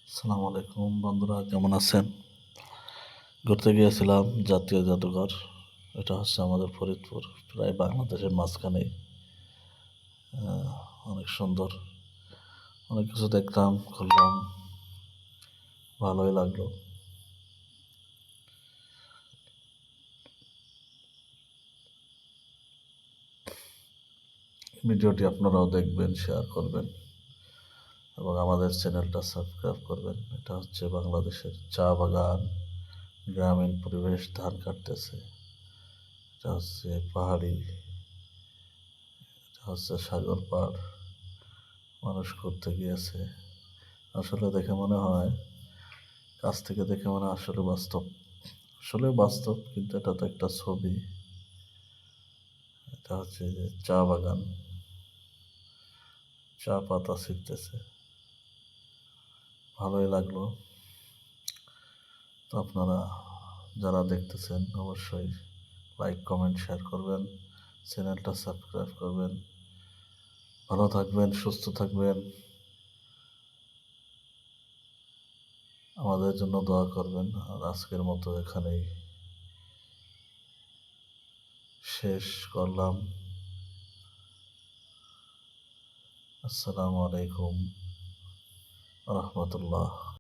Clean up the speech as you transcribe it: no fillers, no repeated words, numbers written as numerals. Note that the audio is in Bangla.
আসসালামু আলাইকুম বন্ধুরা, কেমন আছেন? ঘুরতে গিয়েছিলাম জাতীয় জাদুঘর। এটা হচ্ছে আমাদের ফরিদপুর, প্রায় বাংলাদেশের মাঝখানেই। অনেক সুন্দর, অনেক কিছু দেখলাম, ঘুরলাম, ভালোই লাগলো। ভিডিওটি আপনারাও দেখবেন, শেয়ার করবেন এবং আমাদের চ্যানেলটা সাবস্ক্রাইব করবেন। এটা হচ্ছে বাংলাদেশের চা বাগান, গ্রামীণ পরিবেশ, ধান কাটতেছে। এটা হচ্ছে পাহাড়ি, এটা হচ্ছে সাগর পাড়, মানুষ ঘুরতে গিয়েছে। আসলে দেখে মনে হয়, কাছ থেকে দেখে মনে হয় আসলে বাস্তব, আসলে বাস্তব, কিন্তু এটা তো একটা ছবি। এটা হচ্ছে যে চা বাগান, চা পাতা ছিঁড়তেছে, ভালোই লাগলো। তো আপনারা যারা দেখতেছেন অবশ্যই লাইক, কমেন্ট, শেয়ার করবেন, চ্যানেলটা সাবস্ক্রাইব করবেন। ভালো থাকবেন, সুস্থ থাকবেন, আমাদের জন্য দোয়া করবেন। আর আজকের মতো এখানেই শেষ করলাম। আসসালামু আলাইকুম রহমতুল্লাহ।